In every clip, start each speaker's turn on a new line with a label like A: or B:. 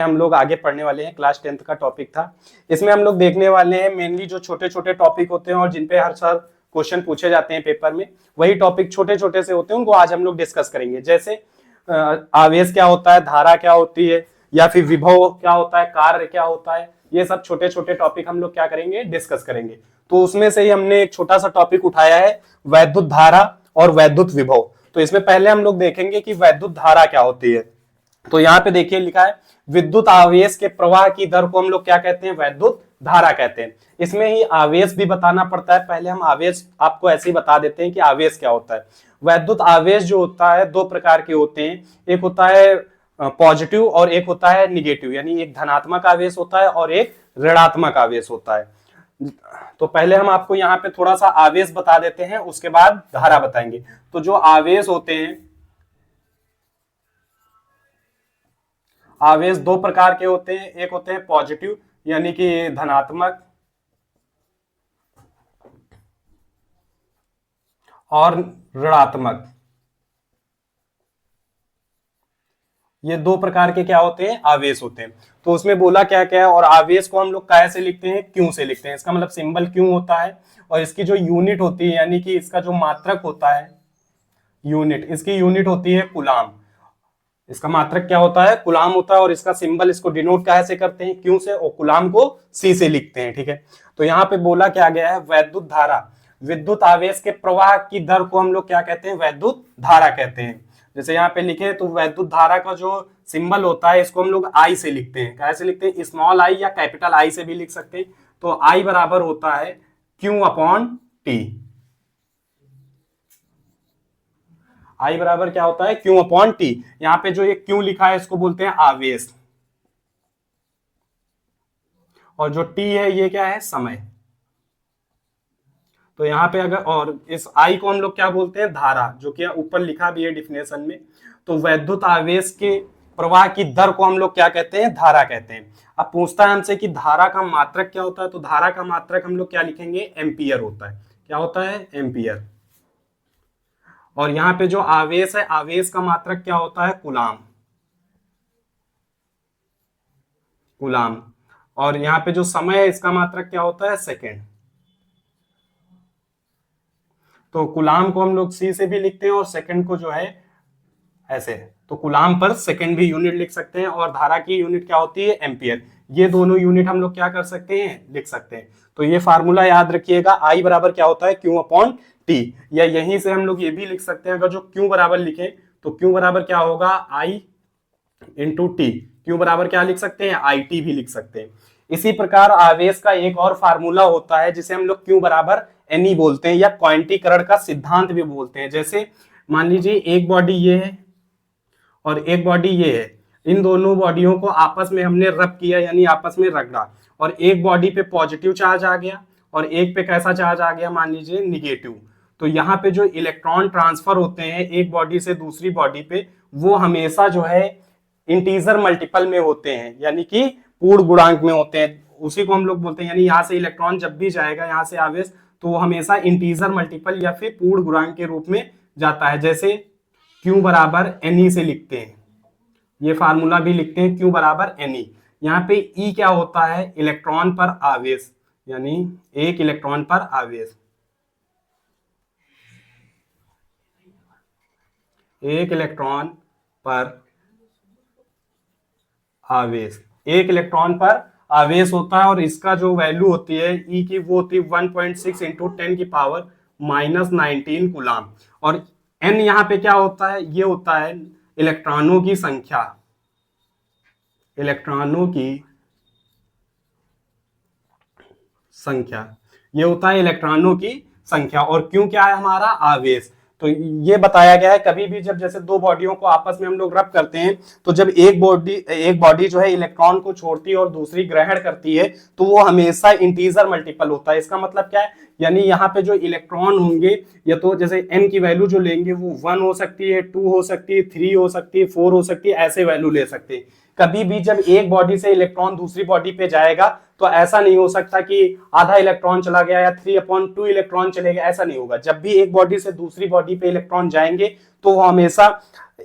A: हम लोग आगे पढ़ने वाले हैं। क्लास 10th का टॉपिक था। इसमें हम लोग देखने वाले हैं मेनली जो छोटे छोटे टॉपिक होते हैं और जिन पे हर साल क्वेश्चन पूछे जाते हैं पेपर में, वही टॉपिक छोटे छोटे से होते हैं, उनको आज हम लोग डिस्कस करेंगे। जैसे आवेश क्या होता है, धारा क्या होती है, या फिर विभव क्या होता है, कार्य क्या होता है, ये सब छोटे छोटे टॉपिक हम लोग क्या करेंगे, डिस्कस करेंगे। तो उसमें से ही हमने एक छोटा सा टॉपिक उठाया है, वैद्युत धारा और वैद्युत विभव। तो इसमें पहले हम लोग देखेंगे कि वैद्युत धारा क्या होती है। तो यहाँ पे देखिए लिखा है, विद्युत आवेश के प्रवाह की दर को हम लोग क्या कहते हैं, वैद्युत धारा कहते हैं। इसमें ही आवेश भी बताना पड़ता है। पहले हम आवेश आपको ऐसे ही बता देते हैं कि आवेश क्या होता है। वैद्युत आवेश जो होता है दो प्रकार के होते हैं, एक होता है पॉजिटिव और एक होता है निगेटिव, यानी एक धनात्मक आवेश होता है और एक ऋणात्मक आवेश होता है। तो पहले हम आपको यहाँ पे थोड़ा सा आवेश बता देते हैं, उसके बाद धारा बताएंगे। तो जो आवेश होते हैं, आवेश दो प्रकार के होते हैं, एक होते हैं पॉजिटिव यानी कि धनात्मक, और ऋणात्मक। ये दो प्रकार के क्या होते हैं, आवेश होते हैं। तो उसमें बोला क्या क्या है, और आवेश को हम लोग काय से लिखते हैं, क्यू से लिखते हैं। इसका मतलब सिंबल क्यू होता है, और इसकी जो यूनिट होती है यानी कि इसका जो मात्रक होता है, यूनिट, इसकी यूनिट होती है कूलाम। इसका मात्रक क्या होता है, कूलाम होता है, और इसका सिंबल, इसको डिनोट कैसे करते हैं, क्यू से, और कूलाम को सी से लिखते हैं। ठीक है, तो यहाँ पे बोला क्या गया है, वैद्युत धारा, विद्युत आवेश के प्रवाह की दर को हम लोग क्या कहते हैं, वैद्युत धारा कहते हैं। जैसे यहाँ पे लिखे तो वैद्युत धारा का जो सिंबल होता है, इसको हम लोग आई से लिखते हैं। कैसे लिखते हैं, स्मॉल आई या कैपिटल आई से भी लिख सकते हैं। तो आई बराबर होता है क्यू अपॉन टी। आई बराबर क्या होता है, क्यू अपॉन टी। यहाँ पे जो ये क्यू लिखा है इसको बोलते हैं आवेश, और जो टी है ये क्या है, समय। तो यहाँ पे अगर, और इस आई को हम लोग क्या बोलते हैं, धारा, जो कि ऊपर लिखा भी है डिफिनेशन में। तो वैद्युत आवेश के प्रवाह की दर को हम लोग क्या कहते हैं, धारा कहते हैं। अब पूछता है हमसे कि धारा का मात्रक क्या होता है, तो धारा का मात्रक हम लोग क्या लिखेंगे, एम्पियर होता है। क्या होता है, एम्पियर। और यहाँ पे जो आवेश है, आवेश का मात्रक क्या होता है, कूलाम, कूलाम। और यहाँ पे जो समय है, इसका मात्रक क्या होता है, सेकेंड। तो कूलाम को हम लोग सी से भी लिखते हैं, और सेकंड को जो है ऐसे। तो कूलाम पर सेकंड भी यूनिट लिख सकते हैं, और धारा की यूनिट क्या होती है, एम्पियर। ये दोनों यूनिट हम लोग क्या कर सकते हैं, लिख सकते हैं। तो ये फार्मूला याद रखिएगा, आई बराबर क्या होता है, क्यू अपॉन टी। या यहीं से हम लोग ये भी लिख सकते हैं, अगर जो क्यू बराबर लिखे तो क्यू बराबर क्या होगा, आई इंटू टी। क्यू बराबर क्या लिख सकते हैं, आई टी भी लिख सकते हैं। इसी प्रकार आवेश का एक और फार्मूला होता है, जिसे हम लोग क्यू बराबर एनई बोलते हैं, या क्वांटीकरण का सिद्धांत भी बोलते हैं। जैसे मान लीजिए एक बॉडी ये है और एक बॉडी ये है, इन दोनों बॉडियों को आपस में हमने रब किया, यानी आपस में रगड़ा, और एक बॉडी पे पॉजिटिव चार्ज आ गया और एक पे कैसा चार्ज आ गया, मान लीजिए निगेटिव। तो यहाँ पे जो इलेक्ट्रॉन ट्रांसफर होते हैं एक बॉडी से दूसरी बॉडी पे, वो हमेशा जो है इंटीजर मल्टीपल में होते हैं, यानी कि पूर्ण गुणांक में होते हैं। उसी को हम लोग बोलते हैं, यानी यहाँ से इलेक्ट्रॉन जब भी जाएगा यहाँ से आवेश, तो वो हमेशा इंटीजर मल्टीपल या फिर पूर्ण गुणांक के रूप में जाता है। जैसे Q बराबर NE से लिखते हैं, ये फार्मूला भी लिखते हैं, Q बराबर NE। यहाँ पे E क्या होता है, इलेक्ट्रॉन पर आवेश, यानी एक इलेक्ट्रॉन पर आवेश, एक इलेक्ट्रॉन पर आवेश, एक इलेक्ट्रॉन पर आवेश होता है। और इसका जो वैल्यू होती है E की, वो होती है 1.6 इंटू 10 की पावर -19 कूलाम। और N यहाँ पे क्या होता है, ये होता है इलेक्ट्रॉनों की संख्या, इलेक्ट्रॉनों की संख्या, ये होता है इलेक्ट्रॉनों की संख्या। और क्यों क्या है हमारा, आवेश। तो ये बताया गया है, कभी भी जब जैसे दो बॉडियों को आपस में हम लोग रब करते हैं, तो जब एक बॉडी जो है इलेक्ट्रॉन को छोड़ती है और दूसरी ग्रहण करती है, तो वो हमेशा इंटीजर मल्टीपल होता है। इसका मतलब क्या है, यानी यहाँ पे जो इलेक्ट्रॉन होंगे, या तो जैसे n की वैल्यू जो लेंगे वो 1 हो सकती है, 2 हो सकती है, 3 हो सकती है, 4 हो सकती है, ऐसे वैल्यू ले सकते हैं। कभी भी जब एक बॉडी से इलेक्ट्रॉन दूसरी बॉडी पे जाएगा, तो ऐसा नहीं हो सकता कि आधा इलेक्ट्रॉन चला गया या 3/2 इलेक्ट्रॉन चले गए, ऐसा नहीं होगा। जब भी एक बॉडी से दूसरी बॉडी पे इलेक्ट्रॉन जाएंगे, तो वो हमेशा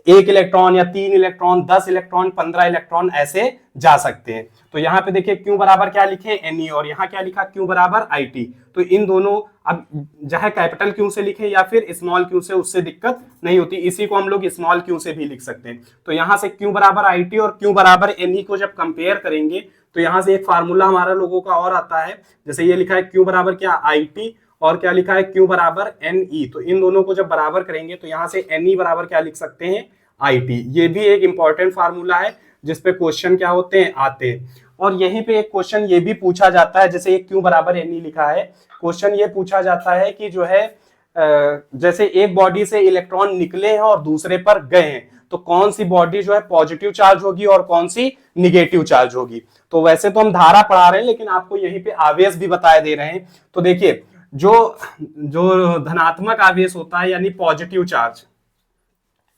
A: 1 इलेक्ट्रॉन या 3 इलेक्ट्रॉन, 10 इलेक्ट्रॉन, 15 इलेक्ट्रॉन ऐसे जा सकते हैं। तो यहाँ पे देखिए Q बराबर क्या लिखे Ne, और यहाँ क्या लिखा Q बराबर IT। तो इन दोनों, अब चाहे कैपिटल Q से लिखे या फिर स्मॉल q से, उससे दिक्कत नहीं होती, इसी को हम लोग स्मॉल q से भी लिख सकते हैं। तो यहाँ से Q बराबर IT और Q बराबर Ne को जब कंपेयर करेंगे तो यहाँ से एक फार्मूला हमारा लोगों का और आता है, जैसे ये लिखा है Q बराबर क्या IT और क्या लिखा है Q बराबर Ne। तो इन दोनों को जब बराबर करेंगे तो यहाँ से Ne बराबर क्या लिख सकते हैं IT। ये भी एक इंपॉर्टेंट फार्मूला है जिसपे क्वेश्चन क्या होते हैं, आते हैं। और यहीं पे एक क्वेश्चन ये भी पूछा जाता है, जैसे एक Q बराबर Ne लिखा है, क्वेश्चन ये पूछा जाता है कि जो है जैसे एक बॉडी से इलेक्ट्रॉन निकले हैं और दूसरे पर गए हैं, तो कौन सी बॉडी जो है पॉजिटिव चार्ज होगी और कौन सी निगेटिव चार्ज होगी। तो वैसे तो हम धारा पढ़ा रहे हैं, लेकिन आपको यहीं पे आवेश भी बताए दे रहे हैं। तो देखिए जो जो धनात्मक आवेश होता है यानी पॉजिटिव चार्ज,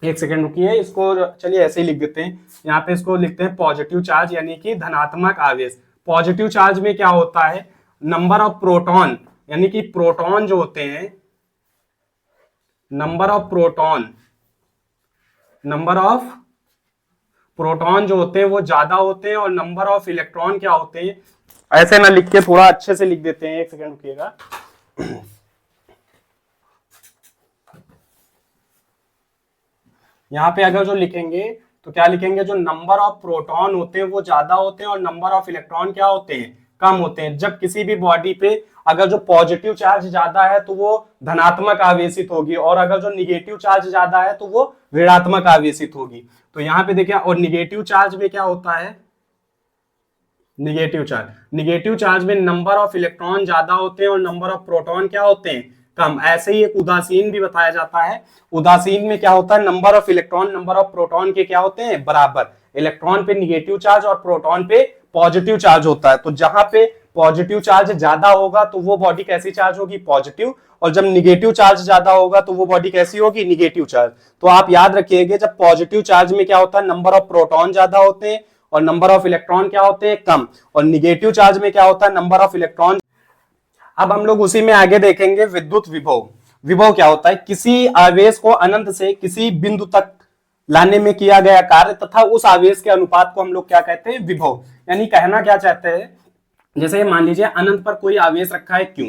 A: एक सेकेंड रुकिए, इसको चलिए ऐसे ही लिख देते हैं, यहाँ पे इसको लिखते हैं पॉजिटिव चार्ज यानी कि धनात्मक आवेश। पॉजिटिव चार्ज में क्या होता है, नंबर ऑफ प्रोटॉन, यानी कि प्रोटॉन जो होते हैं, नंबर ऑफ प्रोटॉन जो होते हैं वो ज्यादा होते हैं, और नंबर ऑफ इलेक्ट्रॉन क्या होते हैं, ऐसे ना लिख के थोड़ा अच्छे से लिख देते हैं, एक सेकेंड रुकिएगा। यहाँ पे अगर जो लिखेंगे तो क्या लिखेंगे, जो नंबर ऑफ प्रोटॉन होते हैं वो ज्यादा होते हैं और नंबर ऑफ इलेक्ट्रॉन क्या होते हैं, कम होते हैं। जब किसी भी बॉडी पे अगर जो पॉजिटिव चार्ज ज्यादा है तो वो धनात्मक आवेशित होगी, और अगर जो निगेटिव चार्ज ज्यादा है तो वो ऋणात्मक आवेशित होगी। तो यहाँ पे देखिए, और निगेटिव चार्ज में क्या होता है, निगेटिव चार्ज में नंबर ऑफ इलेक्ट्रॉन ज्यादा होते हैं और नंबर ऑफ प्रोटॉन क्या होते हैं, कम। ऐसे ही एक उदासीन भी बताया जाता है, उदासीन में क्या होता है, number of electron number of proton के क्या होते हैं, बराबर। इलेक्ट्रॉन पे निगेटिव चार्ज और प्रोटॉन पे पॉजिटिव चार्ज होता है। तो जहां पे पॉजिटिव चार्ज ज्यादा होगा तो वो बॉडी कैसी चार्ज होगी, पॉजिटिव, और जब निगेटिव चार्ज ज्यादा होगा तो वो बॉडी कैसी होगी, निगेटिव चार्ज। तो आप याद रखिएगा, जब पॉजिटिव चार्ज में क्या होता है, नंबर ऑफ प्रोटॉन ज्यादा होते हैं और नंबर ऑफ इलेक्ट्रॉन क्या होते हैं, कम, और निगेटिव चार्ज में क्या होता है, नंबर ऑफ इलेक्ट्रॉन। अब हम लोग उसी में आगे देखेंगे विद्युत विभव। विभव क्या होता है, किसी आवेश को अनंत से किसी बिंदु तक लाने में किया गया कार्य तथा उस आवेश के अनुपात को हम लोग क्या कहते हैं, विभव। यानी कहना क्या चाहते हैं, जैसे मान लीजिए अनंत पर कोई आवेश रखा है Q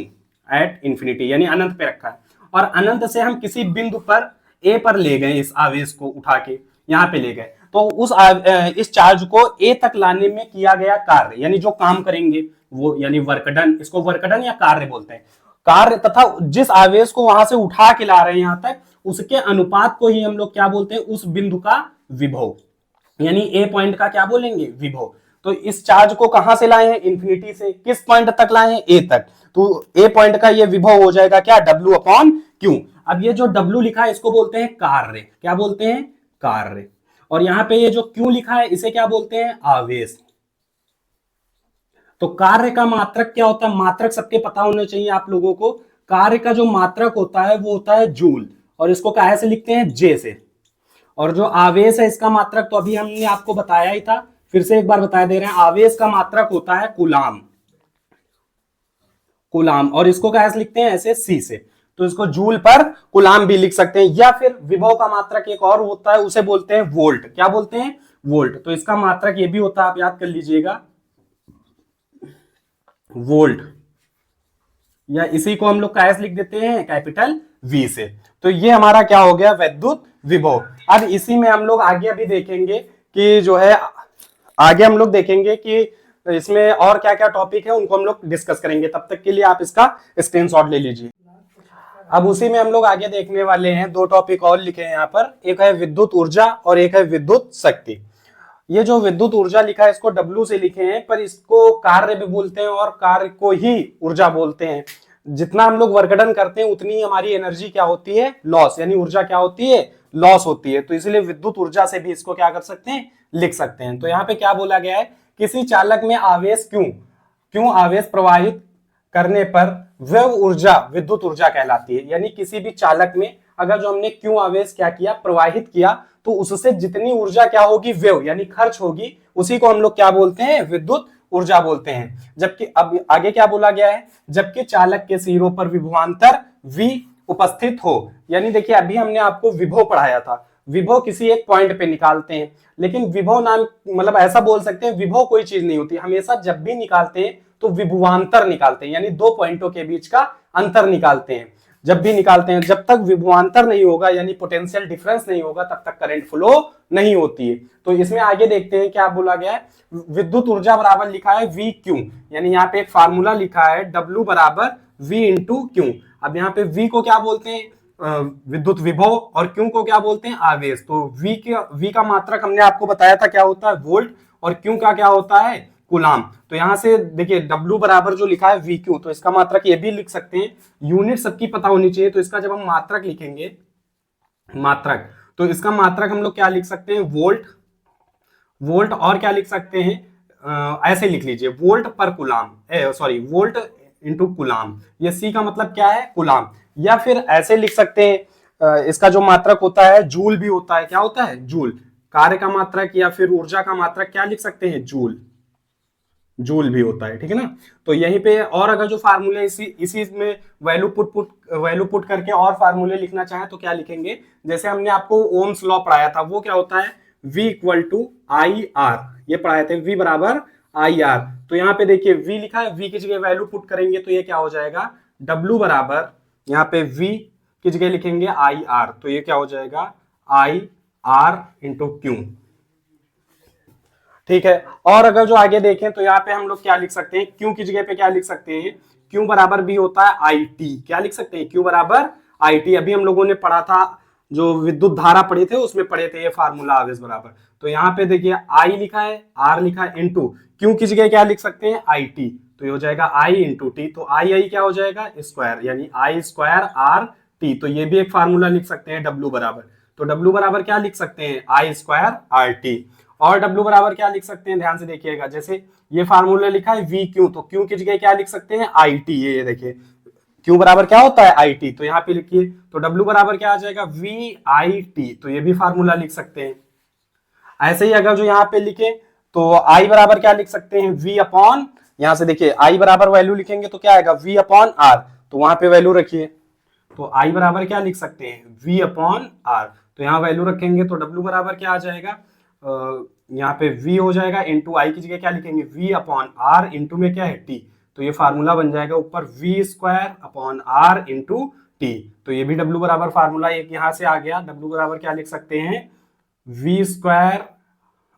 A: एट इंफिनिटी, यानी अनंत पे रखा है, और अनंत से हम किसी बिंदु पर A पर ले गए, इस आवेश को उठा के यहाँ पे ले गए, तो इस चार्ज को A तक लाने में किया गया कार्य, यानी जो काम करेंगे वो, यानी वर्क डन, इसको वर्क डन या कार्य बोलते हैं, कार्य, तथा जिस आवेश को वहां से उठा के ला रहे हैं यहाँ तक, उसके अनुपात को ही हम लोग क्या बोलते हैं, उस बिंदु का विभव, यानी ए पॉइंट का क्या बोलेंगे, विभव। तो इस चार्ज को कहां से लाए हैं, इंफिनिटी से, किस पॉइंट तक लाए हैं, ए तक, तो ए पॉइंट का ये विभव हो जाएगा क्या, W/Q। अब ये जो W लिखा है इसको बोलते हैं कार्य, क्या बोलते हैं, कार्य। और यहाँ पे ये जो Q लिखा है इसे क्या बोलते हैं, आवेश। तो कार्य का मात्रक क्या होता है, मात्रक सबके पता होना चाहिए आप लोगों को। कार्य का जो मात्रक होता है वो होता है जूल, और इसको काहे से लिखते हैं, J से। और जो आवेश है इसका मात्रक तो अभी हमने आपको बताया ही था, फिर से एक बार बता दे रहे हैं, आवेश का मात्रक होता है कूलाम, और इसको काहे से लिखते हैं, ऐसे C से। तो इसको जूल पर कूलाम भी लिख सकते हैं, या फिर विभव का मात्रक एक और होता है, उसे बोलते हैं वोल्ट। क्या बोलते हैं, वोल्ट। तो इसका मात्रक ये भी होता है, आप याद कर लीजिएगा, वोल्ट, या इसी को हम लोग कैसे लिख देते हैं, कैपिटल V से। तो ये हमारा क्या हो गया, विद्युत विभव। अब इसी में हम लोग आगे अभी देखेंगे कि जो है, आगे हम लोग देखेंगे कि इसमें और क्या क्या टॉपिक है, उनको हम लोग डिस्कस करेंगे। तब तक के लिए आप इसका स्क्रीनशॉट ले लीजिए। अब उसी में हम लोग आगे देखने वाले हैं, दो टॉपिक और लिखे हैं यहाँ पर, एक है विद्युत ऊर्जा और एक है विद्युत शक्ति। ये जो विद्युत ऊर्जा लिखा है इसको W से लिखे हैं, पर इसको कार्य भी बोलते हैं और कार्य को ही ऊर्जा बोलते हैं। जितना हम लोग वर्कडन करते हैं उतनी हमारी एनर्जी क्या होती है, लॉस, यानी ऊर्जा क्या होती है, लॉस होती है। तो इसलिए विद्युत ऊर्जा से भी इसको क्या कर सकते हैं, लिख सकते हैं। तो यहाँ पे क्या बोला गया है, किसी चालक में आवेश क्यों आवेश प्रवाहित करने पर वह ऊर्जा विद्युत ऊर्जा कहलाती है। यानी किसी भी चालक में अगर जो हमने क्यों आवेश क्या किया, प्रवाहित किया, तो उससे जितनी ऊर्जा क्या होगी, व्यय यानी खर्च होगी, उसी को हम लोग क्या बोलते हैं, विद्युत ऊर्जा बोलते हैं। जबकि अब आगे क्या बोला गया है, जबकि चालक के सिरों पर विभवांतर V उपस्थित हो। यानी देखिए अभी हमने आपको विभव पढ़ाया था, विभव किसी एक पॉइंट पे निकालते हैं, लेकिन विभव नाम मतलब ऐसा बोल सकते हैं विभव कोई चीज नहीं होती, हमेशा जब भी निकालते हैं तो विभवांतर निकालते हैं, यानी दो पॉइंटों के बीच का अंतर निकालते हैं। जब भी निकालते हैं, जब तक विभवांतर नहीं होगा यानी पोटेंशियल डिफरेंस नहीं होगा तब तक करंट फ्लो नहीं होती है। तो इसमें आगे देखते हैं क्या बोला गया है। विद्युत ऊर्जा बराबर लिखा है वी क्यू, यानी यहाँ पे एक फार्मूला लिखा है W बराबर V इंटू क्यू। अब यहाँ पे V को क्या बोलते हैं, विद्युत विभव, और क्यू को क्या बोलते हैं, आवेश। तो V का मात्रक हमने आपको बताया था क्या होता है, वोल्ट, और क्यू का क्या होता है, कूलाम। तो यहां से देखिए W बराबर जो लिखा है वी क्यू, तो इसका मात्रक ये भी लिख सकते हैं, यूनिट सबकी पता होनी चाहिए। तो इसका जब हम मात्रक लिखेंगे, मात्रक, तो इसका मात्रक हम लोग क्या लिख सकते हैं, वोल्ट, वोल्ट, और क्या लिख सकते हैं, ऐसे लिख लीजिए वोल्ट पर कुलाम, सॉरी वोल्ट इंटू कुलाम। ये सी का मतलब क्या है, कुलाम। या फिर ऐसे लिख सकते हैं, इसका जो मात्रक होता है जूल भी होता है, क्या होता है, जूल, कार्य का मात्रक या फिर ऊर्जा का मात्रक क्या लिख सकते हैं, जूल, जूल भी होता है, ठीक है ना। तो यहीं पे और अगर जो फार्मूले इसी में वैल्यू पुट करके और फार्मूले लिखना चाहे तो क्या लिखेंगे, जैसे हमने आपको ओम्स लॉ पढ़ाया था, वो क्या होता है, V equal to I R, ये पढ़ाए थे, V बराबर आई आर। तो यहाँ पे देखिए V लिखा है, V की जगह वैल्यू पुट करेंगे तो ये क्या हो जाएगा, W बराबर, यहाँ पे V की जगह लिखेंगे आई आर, तो ये क्या हो जाएगा, आई आर इंटू क्यू, ठीक है। और अगर जो आगे देखें तो यहाँ पे हम लोग क्या लिख सकते हैं, क्यू की जगह पे क्या लिख सकते हैं, क्यू बराबर भी होता है आई टी, क्या लिख सकते हैं, क्यू बराबर आई टी। अभी हम लोगों ने पढ़ा था, जो विद्युत धारा पढ़े थे उसमें पढ़े थे ये फार्मूला आवेश बराबर। तो यहाँ पे देखिए आई लिखा है, आर लिखा है, इंटू क्यू की जगह क्या लिख सकते हैं, आई टी, तो ये हो जाएगा आई इंटू टी। तो आई क्या हो जाएगा, स्क्वायर, यानी आई स्क्वायर आर टी। तो ये भी एक फार्मूला लिख सकते हैं डब्ल्यू बराबर। तो डब्ल्यू बराबर क्या लिख सकते हैं, आई स्क्वायर आर टी। और W बराबर क्या लिख सकते हैं, ध्यान से देखिएगा, जैसे ये फार्मूला लिखा है वी क्यू, तो क्यू की जगह क्या लिख सकते हैं, आई टी। ये देखिए क्यू बराबर क्या होता है, आई टी, तो यहाँ पे लिखिए। तो W बराबर क्या आ जाएगा, वी आई टी, तो ये भी फार्मूला लिख सकते हैं। ऐसे ही अगर जो यहाँ पे लिखे तो I बराबर क्या लिख सकते हैं, V अपॉन, यहाँ से देखिए I बराबर वैल्यू लिखेंगे तो क्या आएगा, V अपॉन R, तो वहां पे वैल्यू रखिए। तो I बराबर क्या लिख सकते हैं, V अपॉन R, तो यहाँ वैल्यू रखेंगे तो W बराबर क्या आ जाएगा, यहाँ पे V हो जाएगा, इंटू आई की जगह क्या लिखेंगे, V अपॉन R, इंटू में क्या है T, तो ये फार्मूला बन जाएगा ऊपर V square upon R into T। तो ये भी W बराबर फार्मूला एक यहाँ से आ गया। W बराबर क्या लिख सकते हैं, V square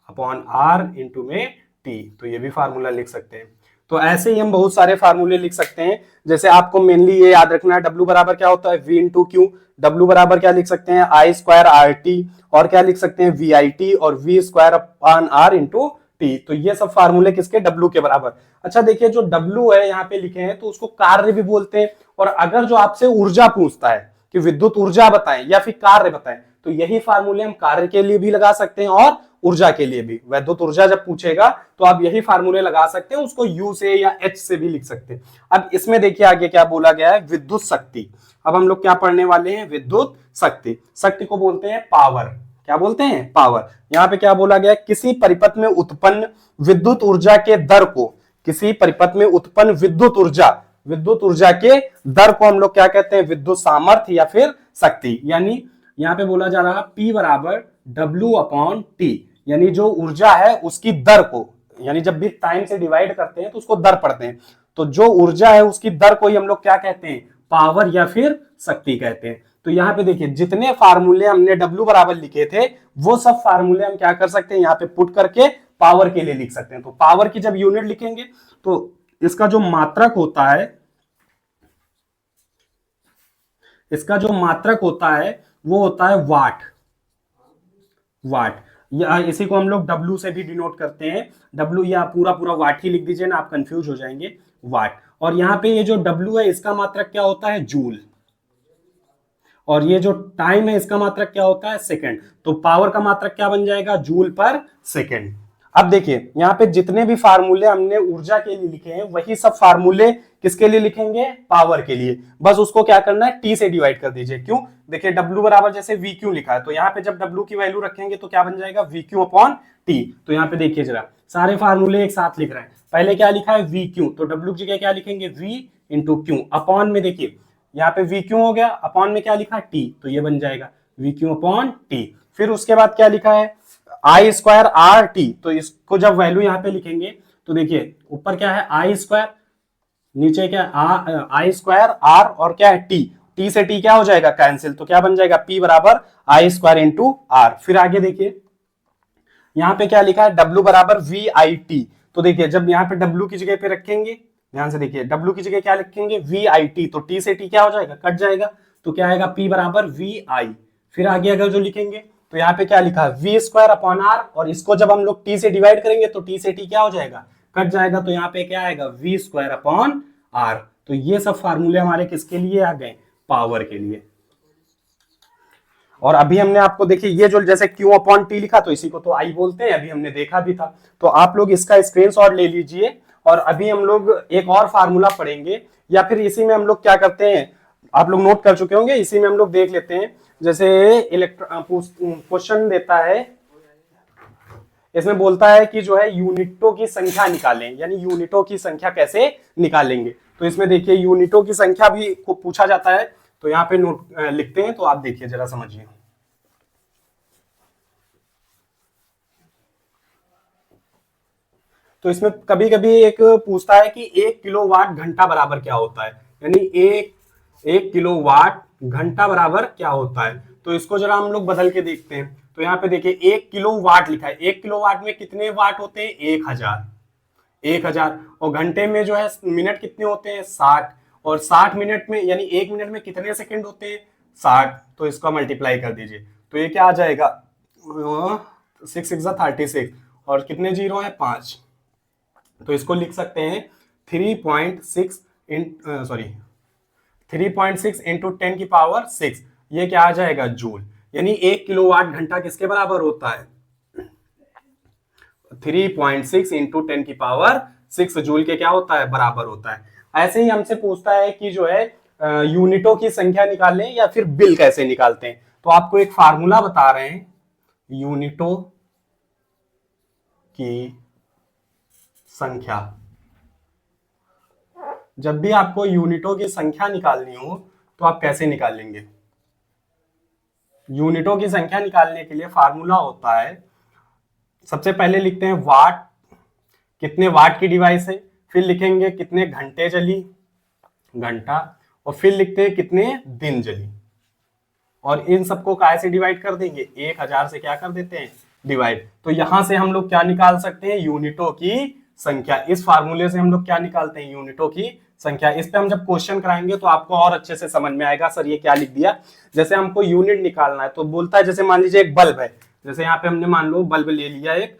A: upon R into में T, तो ये भी फार्मूला लिख सकते हैं। तो ऐसे ही हम बहुत सारे फार्मूले लिख सकते हैं। जैसे आपको मेनली ये याद रखना है, W बराबर क्या होता है, V इंटू क्यू। W बराबर क्या लिख सकते हैं, आई स्क्वायर आर टी, और क्या लिख सकते हैं, वी आई टी, और V square upon R into T. तो ये सब फार्मूले किसके, W के बराबर। अच्छा देखिए, जो W है यहाँ पे लिखे हैं तो उसको कार्य भी बोलते हैं। और अगर जो आपसे ऊर्जा पूछता है कि विद्युत ऊर्जा बताएं या फिर कार्य बताएं, तो यही फार्मूले हम कार्य के लिए भी लगा सकते हैं और ऊर्जा के लिए भी। विद्युत ऊर्जा जब पूछेगा तो आप यही फार्मूले लगा सकते हैं, उसको यू से या एच से भी लिख सकते हैं। अब इसमें देखिए आगे क्या बोला गया है, विद्युत शक्ति। अब हम लोग क्या पढ़ने वाले हैं, विद्युत शक्ति। शक्ति को बोलते हैं पावर, क्या बोलते हैं, पावर। यहाँ पे क्या बोला गया है, किसी परिपथ में उत्पन्न विद्युत ऊर्जा के दर को, किसी परिपथ में उत्पन्न विद्युत ऊर्जा के दर को हम लोग क्या कहते हैं, विद्युत सामर्थ्य या फिर शक्ति। यानी यहाँ पे बोला जा रहा P बराबर W अपॉन टी, यानी जो ऊर्जा है उसकी दर को, यानी जब भी टाइम से डिवाइड करते हैं तो उसको दर पढ़ते हैं, तो जो ऊर्जा है उसकी दर को ही हम लोग क्या कहते हैं, पावर या फिर शक्ति कहते हैं। तो यहाँ पे देखिए जितने फार्मूले हमने W बराबर लिखे थे वो सब फार्मूले हम क्या कर सकते हैं, यहाँ पे पुट करके पावर के लिए लिख सकते हैं। तो पावर की जब यूनिट लिखेंगे तो इसका जो मात्रक होता है, इसका जो मात्रक होता है वो होता है वाट, वाट, या इसी को हम लोग W से भी डिनोट करते हैं। W या पूरा पूरा वाट ही लिख दीजिए ना, आप कंफ्यूज हो जाएंगे, वाट। और यहाँ पे ये जो W है इसका मात्रक क्या होता है, जूल, और ये जो टाइम है इसका मात्रक क्या होता है, सेकंड। तो पावर का मात्रक क्या बन जाएगा, जूल पर सेकंड। अब देखिए यहाँ पे जितने भी फार्मूले हमने ऊर्जा के लिए लिखे हैं वही सब फार्मूले किसके लिए लिखेंगे, पावर के लिए। बस उसको क्या करना है, टी से डिवाइड कर दीजिए। क्यों, देखिए W बराबर जैसे वी क्यू लिखा है तो यहाँ पे जब W की वैल्यू रखेंगे तो क्या बन जाएगा, वी क्यू अपॉन टी। तो यहाँ पे देखिए जरा, सारे फार्मूले एक साथ लिख रहे हैं। पहले क्या लिखा है, वी क्यू, तो W की जगह क्या लिखेंगे, V इंटू क्यू। अपॉन में देखिए यहाँ पे वी क्यू हो गया, अपॉन में क्या लिखा, टी, तो ये बन जाएगा वी क्यू अपॉन टी। फिर उसके बाद क्या लिखा है, आई स्क्वायर आर टी। तो इसको जब वैल्यू यहाँ पे लिखेंगे तो देखिए ऊपर क्या है आई स्क्वायर, नीचे क्या है आई स्क्वायर आर और क्या है टी, टी से टी क्या हो जाएगा कैंसिल, तो क्या बन जाएगा पी बराबर आई स्क्वायर इंटू आर। फिर आगे देखिए यहाँ पे क्या लिखा है डब्ल्यू बराबर वी आई टी। तो देखिए जब यहाँ पे डब्ल्यू की जगह पे रखेंगे, ध्यान से देखिए डब्ल्यू की जगह क्या लिखेंगे वी आई टी, तो टी से टी क्या हो जाएगा कट जाएगा, तो क्या आएगा पी बराबर वी आई। फिर आगे अगर जो लिखेंगे तो यहाँ पे क्या लिखा है वी स्क्वायर अपॉन आर, और इसको जब हम लोग टी से डिवाइड करेंगे तो टी से टी क्या हो जाएगा कट जाएगा, तो यहाँ पे क्या आएगा वी स्क्वायर अपॉन आर। तो ये सब फार्मूले हमारे किसके लिए आ गए, पावर के लिए। और अभी हमने आपको देखिए ये जो जैसे Q अपॉन टी लिखा तो इसी को तो आई बोलते हैं, अभी हमने देखा भी था। तो आप लोग इसका स्क्रीनशॉट ले लीजिए, और अभी हम लोग एक और फार्मूला पढ़ेंगे, या फिर इसी में हम लोग क्या करते हैं आप लोग नोट कर चुके होंगे, इसी में हम लोग देख लेते हैं। जैसे क्वेश्चन देता है, इसमें बोलता है कि जो है यूनिटों की संख्या निकालें, यानी यूनिटों की संख्या कैसे निकालेंगे। तो इसमें देखिए यूनिटों की संख्या भी को पूछा जाता है, तो यहाँ पे नोट लिखते हैं, तो आप देखिए जरा समझिए। तो इसमें कभी कभी एक पूछता है कि 1 किलोवाट घंटा बराबर क्या होता है, यानी एक किलोवाट घंटा बराबर क्या होता है। तो इसको जरा हम लोग बदल के देखते हैं। तो यहाँ पे देखिए 1 किलोवाट लिखा है, 1 किलोवाट में कितने वाट होते हैं 1000, और घंटे में जो है मिनट कितने होते हैं 60, और 60 मिनट में यानी 1 मिनट में कितने सेकंड होते हैं 60, तो इसको मल्टीप्लाई कर दीजिए तो ये क्या आ जाएगा 6 36 और कितने जीरो है 5, तो इसको लिख सकते हैं 3.6 इंटू 10 की पावर 6, ये क्या आ जाएगा जूल। यानी 1 किलोवाट घंटा किसके बराबर होता है 3.6 इंटू 10 की पावर 6 जूल के क्या होता है बराबर होता है। ऐसे ही हमसे पूछता है कि जो है यूनिटों की संख्या निकालें या फिर बिल कैसे निकालते हैं। तो आपको एक फार्मूला बता रहे हैं, यूनिटों की संख्या, जब भी आपको यूनिटों की संख्या निकालनी हो तो आप कैसे निकालेंगे। यूनिटों की संख्या निकालने के लिए फार्मूला होता है, सबसे पहले लिखते हैं वाट, कितने वाट की डिवाइस है, फिर लिखेंगे कितने घंटे चली घंटा, और फिर लिखते हैं कितने दिन चली, और इन सबको काय से डिवाइड कर देंगे 1000 से क्या कर देते हैं डिवाइड। तो यहां से हम लोग क्या निकाल सकते हैं यूनिटों की संख्या। इस फार्मूले से हम लोग क्या निकालते हैं यूनिटों की संख्या। इस पे हम जब क्वेश्चन कराएंगे तो आपको और अच्छे से समझ में आएगा सर ये क्या लिख दिया। जैसे हमको यूनिट निकालना है तो बोलता है, जैसे मान लीजिए एक बल्ब है, जैसे यहाँ पे हमने मान लो बल्ब ले लिया एक,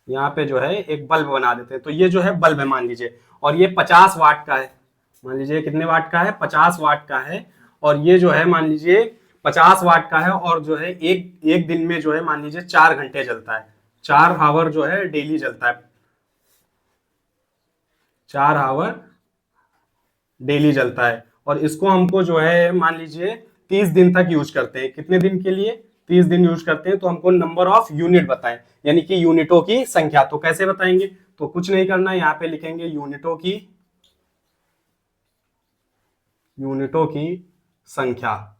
A: यहाँ पे जो है एक बल्ब बना देते हैं, तो ये जो है बल्ब है मान लीजिए, और ये 50 वाट का है, मान लीजिए कितने वाट का है 50 वाट का है, और ये जो है मान लीजिए 50 वाट का है, और जो है एक दिन में जो है मान लीजिए 4 घंटे चलता है, 4 हावर जो है डेली चलता है, 4 हावर डेली चलता है, और इसको हमको जो है मान लीजिए 30 दिन तक यूज करते हैं। कितने दिन के लिए 30 दिन यूज करते हैं, तो हमको नंबर ऑफ यूनिट बताएं, यानी कि यूनिटों की संख्या। तो कैसे बताएंगे, तो कुछ नहीं करना है, यहाँ पे लिखेंगे यूनिटों की संख्या।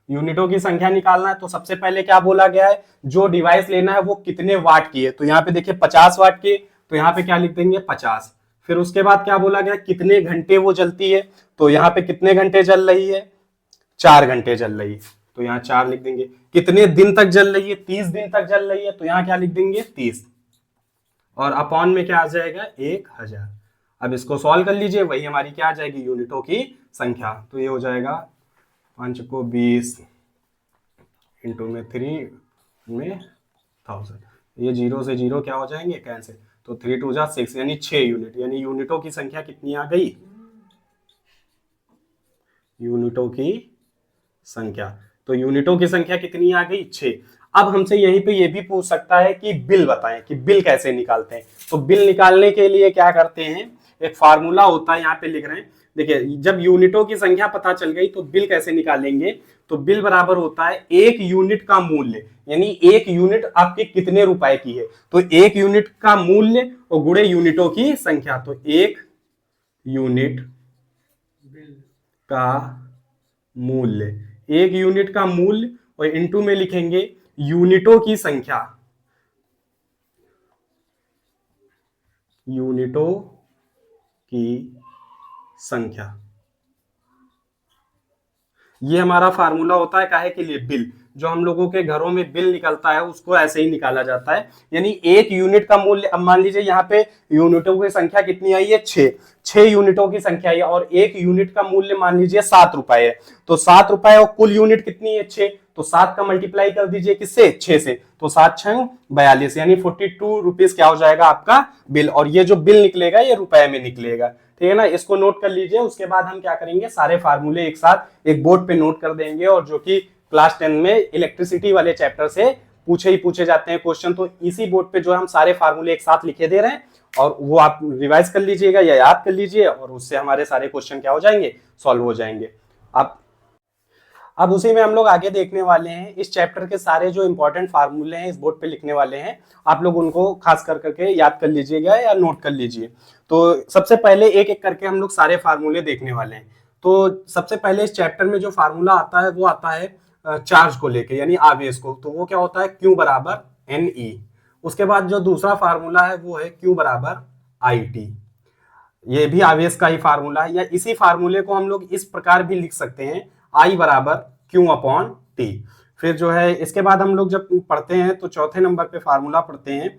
A: यूनिटों की संख्या निकालना है तो सबसे पहले क्या बोला गया है, जो डिवाइस लेना है वो कितने वाट की है, तो यहाँ पे देखिए 50 वाट की, तो यहाँ पे क्या लिख देंगे 50। फिर उसके बाद क्या बोला गया कितने घंटे वो चलती है, तो यहाँ पे कितने घंटे चल रही है 4 घंटे चल रही है, तो यहाँ 4 लिख देंगे। कितने दिन तक चल रही है 30 दिन तक चल रही है, तो यहाँ क्या लिख देंगे 30, और अपॉन में क्या आ जाएगा 1000। अब इसको सॉल्व कर लीजिए, वही हमारी क्या आ जाएगी यूनिटों की संख्या। तो ये हो जाएगा 5 को 20 इंटू में 3 में 1000, ये 0 से 0 क्या हो जाएंगे कैंसिल, तो 3 2 जा 6, यानी 6 यूनिट। यानी यूनिटों की संख्या कितनी आ गई, यूनिटों की संख्या, तो यूनिटों की संख्या कितनी आ गई 6। अब हमसे यहीं पे ये भी पूछ सकता है कि बिल बताएं, कि बिल कैसे निकालते हैं। तो बिल निकालने के लिए क्या करते हैं, एक फार्मूला होता है, यहाँ पे लिख रहे हैं, देखिए जब यूनिटों की संख्या पता चल गई तो बिल कैसे निकालेंगे, तो बिल बराबर होता है 1 यूनिट का मूल्य, यानी 1 यूनिट आपके कितने रुपए की है, तो 1 यूनिट का मूल्य और गुणे यूनिटों की संख्या। तो 1 यूनिट का मूल्य, 1 यूनिट का मूल्य और इनटू में लिखेंगे यूनिटों की संख्या, यूनिटों की संख्या। ये हमारा फार्मूला होता है काहे के लिए, बिल। जो हम लोगों के घरों में बिल निकलता है उसको ऐसे ही निकाला जाता है, यानी एक यूनिट का मूल्य, अब मान लीजिए यहाँ पे यूनिटों की संख्या कितनी आई है, 6 यूनिटों की संख्या है और एक यूनिट का मूल्य मान लीजिए 7 रुपए है, तो 7 रुपए और कुल यूनिट कितनी है 6, तो 7 का मल्टीप्लाई कर दीजिए किससे, 6 से, तो 7 छंग 42, यानी 42 रुपीज क्या हो जाएगा आपका बिल। और ये जो बिल निकलेगा ये रुपए में निकलेगा, ठीक है ना, इसको नोट कर लीजिए। उसके बाद हम क्या करेंगे, सारे फार्मूले एक साथ एक बोर्ड पे नोट कर देंगे, और जो कि क्लास 10 में इलेक्ट्रिसिटी वाले चैप्टर से पूछे जाते हैं क्वेश्चन, तो इसी बोर्ड पे जो हम सारे फार्मूले एक साथ लिखे दे रहे हैं, और वो आप रिवाइज कर लीजिएगा या याद कर लीजिए, और उससे हमारे सारे क्वेश्चन क्या हो जाएंगे, सॉल्व हो जाएंगे। अब उसी में हम लोग आगे देखने वाले हैं, इस चैप्टर के सारे जो इंपॉर्टेंट फार्मूले हैं इस बोर्ड पे लिखने वाले हैं, आप लोग उनको खास कर करके याद कर लीजिएगा या नोट कर लीजिए। तो सबसे पहले एक एक करके हम लोग सारे फार्मूले देखने वाले हैं। तो सबसे पहले इस चैप्टर में जो फार्मूला आता है वो आता है चार्ज को लेके, यानी आवेश को, तो वो क्या होता है Q बराबर NE। उसके बाद जो दूसरा फार्मूला है वो है Q बराबर IT, ये भी आवेश का ही फार्मूला है, या इसी फार्मूले को हम लोग इस प्रकार भी लिख सकते हैं I बराबर Q अपॉन T। फिर जो है इसके बाद हम लोग जब पढ़ते हैं तो चौथे नंबर पे फार्मूला पढ़ते हैं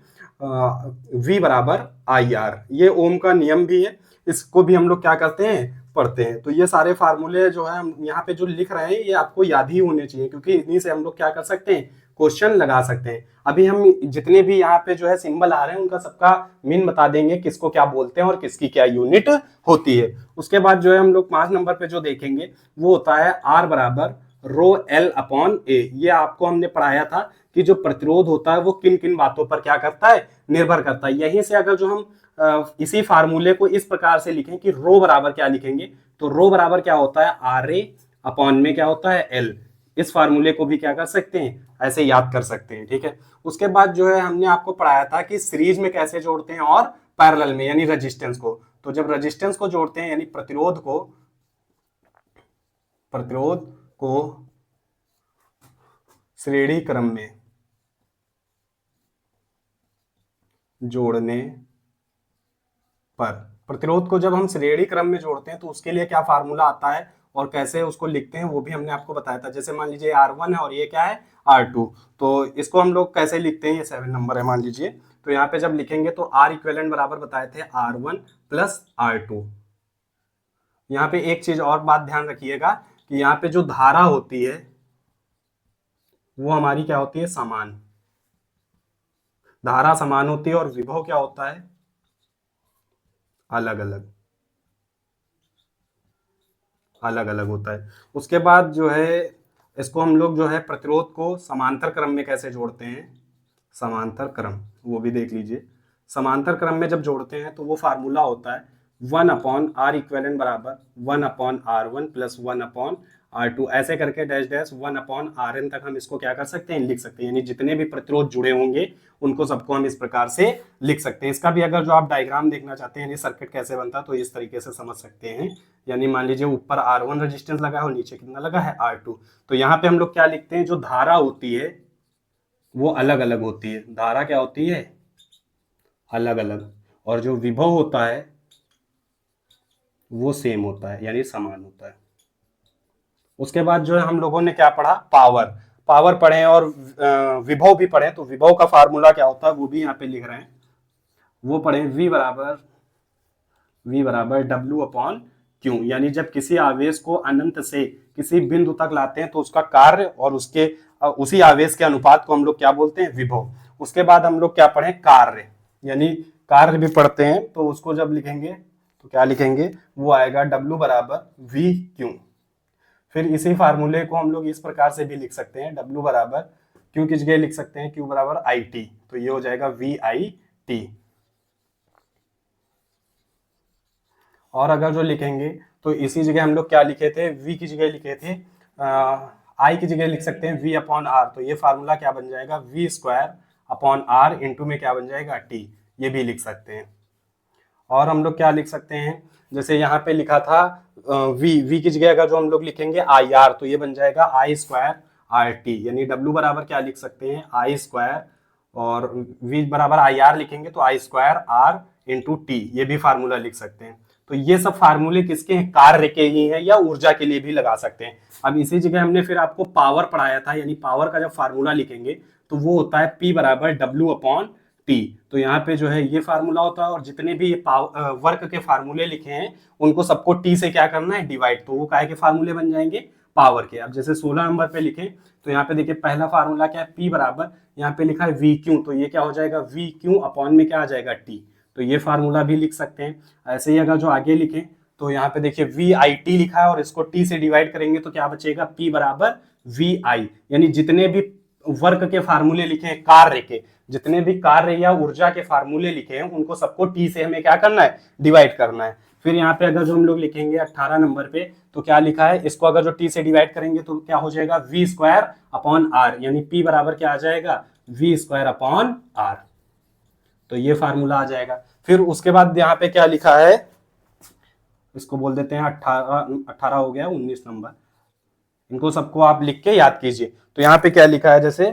A: V बराबर IR, ये ओम का नियम भी है, इसको भी हम लोग क्या करते हैं, पढ़ते हैं। तो ये सारे फार्मूले जो है हम यहाँ पे जो लिख रहे हैं ये आपको याद ही होने चाहिए, क्योंकि इन्हीं से हम लोग क्या कर सकते हैं, क्वेश्चन लगा सकते हैं। अभी हम जितने भी यहाँ पे जो है सिंबल आ रहे हैं उनका सबका मीन बता देंगे, किसको क्या बोलते हैं और किसकी क्या यूनिट होती है। उसके बाद जो है हम लोग 5 नंबर पे जो देखेंगे वो होता है R बराबर रो L अपॉन A। ये आपको हमने पढ़ाया था कि जो प्रतिरोध होता है वो किन किन बातों पर क्या करता है, निर्भर करता है। यहीं से अगर जो हम इसी फार्मूले को इस प्रकार से लिखें कि रो बराबर क्या लिखेंगे, तो रो बराबर क्या होता है RA अपॉन में क्या होता है L। इस फार्मूले को भी क्या कर सकते हैं, ऐसे याद कर सकते हैं, ठीक है। उसके बाद जो है हमने आपको पढ़ाया था कि सीरीज में कैसे जोड़ते हैं और पैरेलल में, यानी रेजिस्टेंस को। तो जब रेजिस्टेंस को जोड़ते हैं यानी प्रतिरोध को श्रेणी क्रम में जोड़ने पर, प्रतिरोध को जब हम श्रेणी क्रम में जोड़ते हैं तो उसके लिए क्या फार्मूला आता है और कैसे उसको लिखते हैं वो भी हमने आपको बताया था। जैसे मान लीजिए R1 है और ये क्या है R2, तो इसको हम लोग कैसे लिखते हैं, ये 7 नंबर है मान लीजिए, तो यहाँ पे जब लिखेंगे तो R इक्विवेलेंट बराबर बताए थे R1 प्लस R2। यहाँ पे एक चीज और बात ध्यान रखिएगा कि यहाँ पे जो धारा होती है वो हमारी क्या होती है, समान, धारा समान होती है, और विभव क्या होता है, अलग अलग होता है। उसके बाद जो है इसको हम लोग जो है प्रतिरोध को समांतर क्रम में कैसे जोड़ते हैं, समांतर क्रम, वो भी देख लीजिए। समांतर क्रम में जब जोड़ते हैं तो वो फार्मूला होता है 1 अपॉन R इक्विवेलेंट बराबर 1 upon R1 plus 1 upon R2, ऐसे करके डैश डैश 1 अपॉन Rn तक हम इसको क्या कर सकते हैं, लिख सकते हैं। यानी जितने भी प्रतिरोध जुड़े होंगे उनको सबको हम इस प्रकार से लिख सकते हैं। इसका भी अगर जो आप डायग्राम देखना चाहते हैं, यानी सर्किट कैसे बनता है, तो इस तरीके से समझ सकते हैं। यानी मान लीजिए ऊपर R1 रेजिस्टेंस लगा है और नीचे कितना लगा है, R2। तो यहाँ पे हम लोग क्या लिखते हैं, जो धारा होती है वो अलग अलग होती है, धारा क्या होती है, अलग अलग, और जो विभव होता है वो सेम होता है, यानी समान होता है। उसके बाद जो है हम लोगों ने क्या पढ़ा, पावर पढ़े और विभव भी पढ़े। तो विभव का फार्मूला क्या होता है वो भी यहाँ पे लिख रहे हैं, वो पढ़े V बराबर W अपॉन Q। यानी जब किसी आवेश को अनंत से किसी बिंदु तक लाते हैं तो उसका कार्य और उसके उसी आवेश के अनुपात को हम लोग क्या बोलते हैं, विभव। उसके बाद हम लोग क्या पढ़े, कार्य, यानी कार्य भी पढ़ते हैं, तो उसको जब लिखेंगे तो क्या लिखेंगे, वो आएगा W बराबर VQ। फिर इसी फार्मूले को हम लोग इस प्रकार से भी लिख सकते हैं, W बराबर Q की जगह लिख सकते हैं Q बराबर IT, तो ये हो जाएगा VIT। और अगर जो लिखेंगे तो इसी जगह हम लोग क्या लिखे थे, V की जगह लिखे थे, I की जगह लिख सकते हैं V अपॉन R। तो ये फार्मूला क्या बन जाएगा, V square upon R into में क्या बन जाएगा, T, ये भी लिख सकते हैं। और हम लोग क्या लिख सकते हैं, जैसे यहाँ पे लिखा था V की जगह अगर जो हम लोग लिखेंगे IR, तो ये बन जाएगा I स्क्वायर आर टी, यानी डब्ल्यू बराबर क्या लिख सकते हैं, आई स्क्वायर, और वी बराबर आई आर लिखेंगे तो आई स्क्वायर आर इंटू टी, ये भी फार्मूला लिख सकते हैं। तो ये सब फार्मूले किसके हैं, कार्य के ही हैं, या ऊर्जा के लिए भी लगा सकते हैं। अब इसी जगह हमने फिर आपको पावर पढ़ाया था, यानी पावर का जब फार्मूला लिखेंगे तो वो होता है P बराबर डब्ल्यू अपॉन टी। तो यहाँ पे जो है ये फार्मूला होता है, और जितने भी ये वर्क के फार्मूले लिखे हैं उनको सबको टी से क्या करना है, डिवाइड, तो वो काय के फार्मूले बन जाएंगे, पावर के। अब जैसे 16 नंबर पे लिखें तो यहाँ पे देखिए पहला फार्मूला क्या है, P बराबर, यहाँ पे लिखा है वी क्यू, तो ये क्या हो जाएगा, वी क्यू अपॉन में क्या आ जाएगा, टी, तो ये फार्मूला भी लिख सकते हैं। ऐसे ही अगर जो आगे लिखें तो यहाँ पे देखिए वी आई टी लिखा है, और इसको टी से डिवाइड करेंगे तो क्या बचेगा, P बराबर वी आई, यानी जितने भी वर्क के फार्मूले लिखे हैं, कार्य के, जितने भी कार्य या ऊर्जा के फार्मूले लिखे हैं उनको सबको टी से हमें क्या करना है, डिवाइड करना है। फिर यहाँ पे अगर जो हम लोग लिखेंगे 18 नंबर पे तो क्या लिखा है, इसको अगर जो टी से डिवाइड करेंगे तो क्या हो जाएगा, वी स्क्वायर अपॉन आर, यानी पी बराबर क्या आ जाएगा, वी स्क्वायर अपॉन आर, तो ये फार्मूला आ जाएगा। फिर उसके बाद यहाँ पे क्या लिखा है, इसको बोल देते हैं 18 हो गया, 19 नंबर, इनको सबको आप लिख के याद कीजिए। तो यहाँ पे क्या लिखा है, जैसे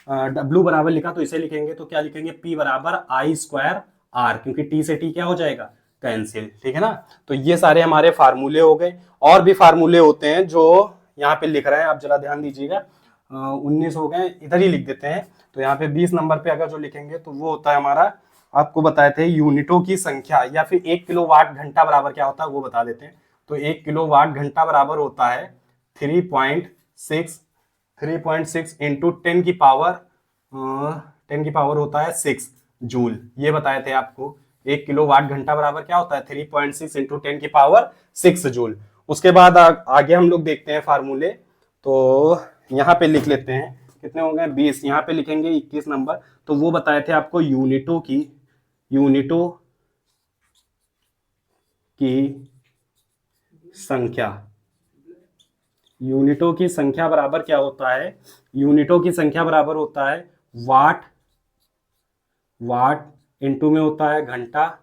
A: W बराबर लिखा तो इसे लिखेंगे तो क्या लिखेंगे, P बराबर आई स्क्वायर आर, क्योंकि T से T क्या हो जाएगा, कैंसिल, ठीक है ना। तो ये सारे हमारे फार्मूले हो गए। और भी फार्मूले होते हैं जो यहाँ पे लिख रहे हैं, आप जरा ध्यान दीजिएगा। 19 हो गए, इधर ही लिख देते हैं। तो यहाँ पे 20 नंबर पे अगर जो लिखेंगे तो वो होता है हमारा, आपको बताए थे यूनिटों की संख्या, या फिर 1 किलोवाट घंटा बराबर क्या होता है वो बता देते हैं। तो 1 किलोवाट घंटा बराबर होता है 3.6 इंटू 10 की पावर होता है 6 जूल, ये बताए थे आपको। 1 किलोवाट घंटा बराबर क्या होता है, 3.6 इंटू 10 की पावर 6 जूल। उसके बाद आगे हम लोग देखते हैं फार्मूले। तो यहाँ पे लिख लेते हैं, कितने हो गए, 20, यहाँ पे लिखेंगे 21 नंबर। तो वो बताए थे आपको यूनिटों की संख्या, यूनिटों की संख्या बराबर क्या होता है, यूनिटों की संख्या बराबर होता है वाट इंटू में होता है घंटा,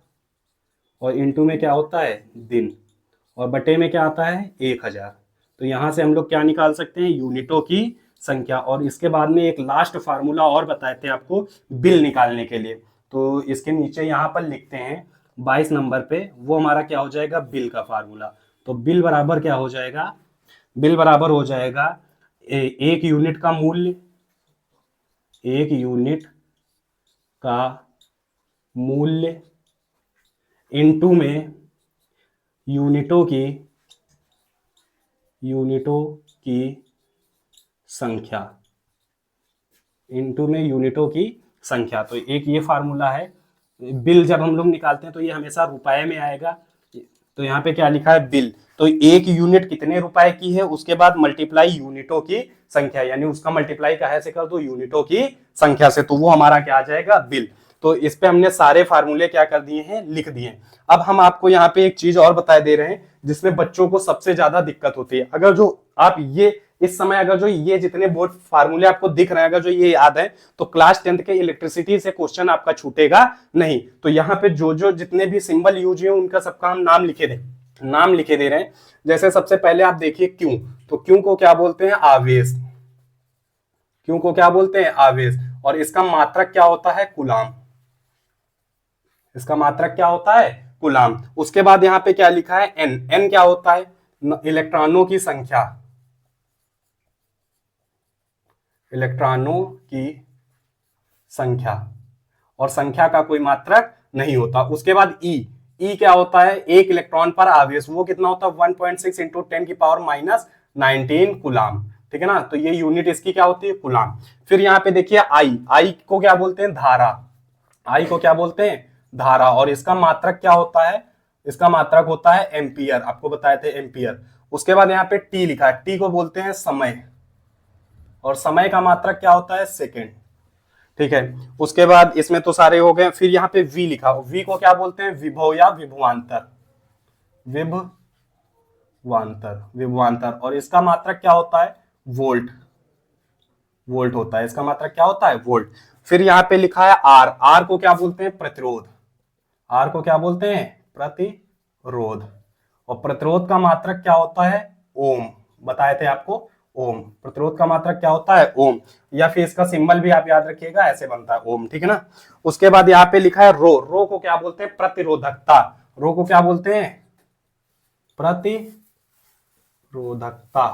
A: और इंटू में क्या होता है, दिन, और बटे में क्या आता है, 1000। तो यहां से हम लोग क्या निकाल सकते हैं, यूनिटों की संख्या। और इसके बाद में एक लास्ट फार्मूला और बताए थे आपको बिल निकालने के लिए, तो इसके नीचे यहाँ पर लिखते हैं 22 नंबर पे, वो हमारा क्या हो जाएगा, बिल का फार्मूला। तो बिल बराबर क्या हो जाएगा, बिल बराबर हो जाएगा एक यूनिट का मूल्य, एक यूनिट का मूल्य इनटू में यूनिटों की संख्या, इनटू में यूनिटों की संख्या। तो एक ये फार्मूला है। बिल जब हम लोग निकालते हैं तो ये हमेशा रुपए में आएगा। तो यहाँ पे क्या लिखा है, बिल, तो एक यूनिट कितने रुपए की है, उसके बाद मल्टीप्लाई यूनिटों की संख्या, यानी उसका मल्टीप्लाई कहाँ से कर दो, यूनिटों की संख्या से, तो वो हमारा क्या आ जाएगा, बिल। तो इस पे हमने सारे फार्मूले क्या कर दिए हैं, लिख दिए। अब हम आपको यहाँ पे एक चीज और बताए दे रहे हैं जिसमें बच्चों को सबसे ज्यादा दिक्कत होती है। अगर जो आप ये इस समय अगर जो ये जितने बोर्ड फार्मूले आपको दिख रहे हैं, अगर जो ये याद है तो क्लास 10th के इलेक्ट्रिसिटी से क्वेश्चन आपका छूटेगा नहीं। तो यहाँ पे जो जो जितने भी सिंबल यूज हुए उनका सबका हम नाम लिखे दे रहे हैं। जैसे सबसे पहले आप देखिए क्यू, तो क्यू को क्या बोलते हैं, आवेश, क्यू को क्या बोलते हैं, आवेश, और इसका मात्रक क्या होता है, कूलाम, इसका मात्रक क्या होता है, कूलाम। उसके बाद यहाँ पे क्या लिखा है, एन, एन क्या होता है, इलेक्ट्रॉनों की संख्या, इलेक्ट्रॉनों की संख्या, और संख्या का कोई मात्रक नहीं होता। उसके बाद ई, ई क्या होता है, एक इलेक्ट्रॉन पर आवेश, वो कितना होता है 1.6 इंटू 10 की पावर माइनस 19 कूलाम, ठीक है ना। तो ये यूनिट इसकी क्या होती है, कूलाम। फिर यहाँ पे देखिए आई, आई को क्या बोलते हैं, धारा, आई को क्या बोलते हैं, धारा, और इसका मात्रक क्या होता है, इसका मात्रक होता है एम्पियर, आपको बताए थे एम्पियर। उसके बाद यहाँ पे टी लिखा है, टी को बोलते हैं समय, और समय का मात्रक क्या होता है, सेकेंड, ठीक है। उसके बाद इसमें तो सारे हो गए। फिर यहाँ पे वी लिखा, वी को क्या बोलते हैं, विभव या विभवांतर, विभवांतर, और इसका मात्रक क्या होता है, वोल्ट, वोल्ट होता है, इसका मात्रक क्या होता है, वोल्ट। फिर यहाँ पे लिखा है आर, आर को क्या बोलते हैं, प्रतिरोध, आर को क्या बोलते हैं, प्रतिरोध, और प्रतिरोध का मात्रक क्या होता है, ओम, बताए थे आपको ओम। प्रतिरोध का मात्रक क्या होता है? ओम। या फिर इसका सिंबल भी आप याद रखिएगा, ऐसे बनता है ओम, ठीक है ना। उसके बाद यहाँ पे लिखा है रो। रो को क्या बोलते हैं? प्रतिरोधकता। रो को क्या बोलते हैं? प्रतिरोधकता।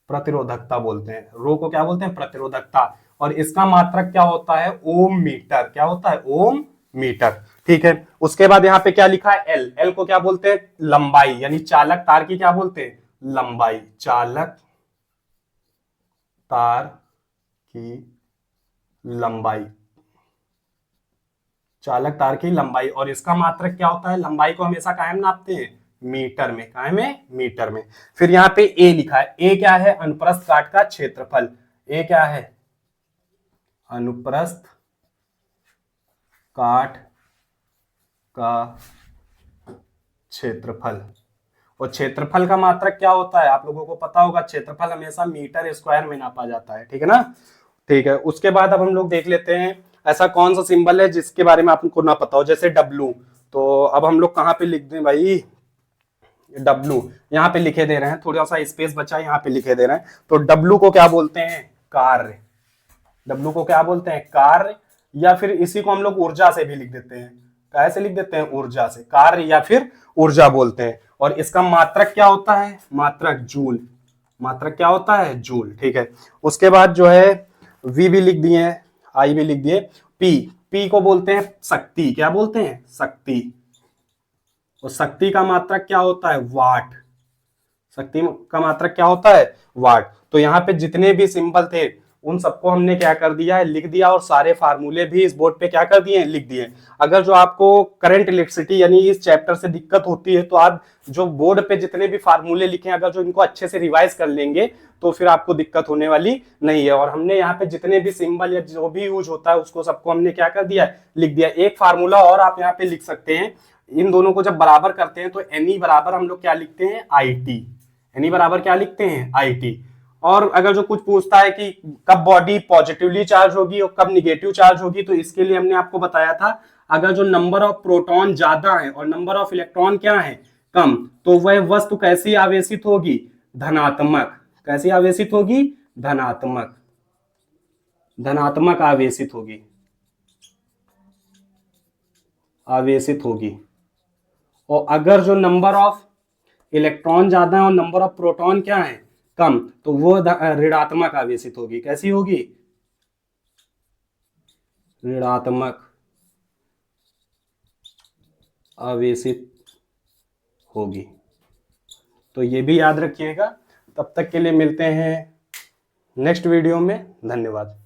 A: प्रतिरोधकता बोलते हैं। रो को क्या बोलते हैं? प्रतिरोधकता। और इसका मात्रक क्या होता है? ओम मीटर। क्या होता है? ओम मीटर, ठीक है। उसके बाद यहाँ पे क्या लिखा है? एल। एल को क्या बोलते हैं? लंबाई, यानी चालक तार की क्या बोलते हैं? लंबाई। चालक तार की लंबाई। चालक तार की लंबाई। और इसका मात्रक क्या होता है? लंबाई को हमेशा कायम नापते हैं मीटर में। कायम है मीटर में। फिर यहाँ पे ए लिखा है। ए क्या है? अनुप्रस्थ काट का क्षेत्रफल। ए क्या है? अनुप्रस्थ काट का क्षेत्रफल। और क्षेत्रफल का मात्रक क्या होता है? आप लोगों को पता होगा, क्षेत्रफल हमेशा मीटर स्क्वायर में नापा जाता है, ठीक है ना। ठीक है। उसके बाद अब हम लोग देख लेते हैं ऐसा कौन सा सिंबल है जिसके बारे में आपको ना पता हो, जैसे डब्लू। तो अब हम लोग कहाँ पे लिख दें भाई? डब्लू यहाँ पे लिखे दे रहे हैं, थोड़ा सा स्पेस बचा, यहाँ पे लिखे दे रहे हैं। तो डब्लू को क्या बोलते हैं? कार्य। डब्लू को क्या बोलते हैं? कार्य। या फिर इसी को हम लोग ऊर्जा से भी लिख देते हैं। कैसे लिख देते हैं? ऊर्जा से। कार्य या फिर ऊर्जा बोलते हैं। और इसका मात्रक क्या होता है? मात्रक जूल। मात्रक क्या होता है? जूल, ठीक है। उसके बाद जो है वी भी लिख दिए, आई भी लिख दिए। पी। पी को बोलते हैं शक्ति। क्या बोलते हैं? शक्ति। और शक्ति का मात्रक क्या होता है? वाट। शक्ति का मात्रक क्या होता है? वाट। तो यहाँ पे जितने भी सिंबल थे उन सबको हमने क्या कर दिया है? लिख दिया। और सारे फार्मूले भी इस बोर्ड पे क्या कर दिए? लिख दिए। अगर जो आपको करंट इलेक्ट्रिसिटी यानी इस चैप्टर से दिक्कत होती है तो आप जो बोर्ड पे जितने भी फार्मूले लिखे अगर जो इनको अच्छे से रिवाइज कर लेंगे तो फिर आपको दिक्कत होने वाली नहीं है। और हमने यहाँ पे जितने भी सिंबल या जो भी यूज होता है उसको सबको हमने क्या कर दिया? लिख दिया। एक फार्मूला और आप यहाँ पे लिख सकते हैं। इन दोनों को जब बराबर करते हैं तो एनई बराबर हम लोग क्या लिखते हैं? I T. एनी बराबर क्या लिखते हैं? I T. और अगर जो कुछ पूछता है कि कब बॉडी पॉजिटिवली चार्ज होगी और कब निगेटिव चार्ज होगी, तो इसके लिए हमने आपको बताया था अगर जो नंबर ऑफ प्रोटॉन ज्यादा है और नंबर ऑफ इलेक्ट्रॉन क्या है? कम, तो वह वस्तु कैसी आवेशित होगी? धनात्मक। कैसी आवेशित होगी? धनात्मक। धनात्मक आवेशित होगी। आवेशित होगी। और अगर जो नंबर ऑफ इलेक्ट्रॉन ज्यादा है और नंबर ऑफ प्रोटॉन क्या है? कम, तो वो ऋणात्मक आवेशित होगी। कैसी होगी? ऋणात्मक आवेशित होगी। तो ये भी याद रखिएगा। तब तक के लिए मिलते हैं नेक्स्ट वीडियो में। धन्यवाद।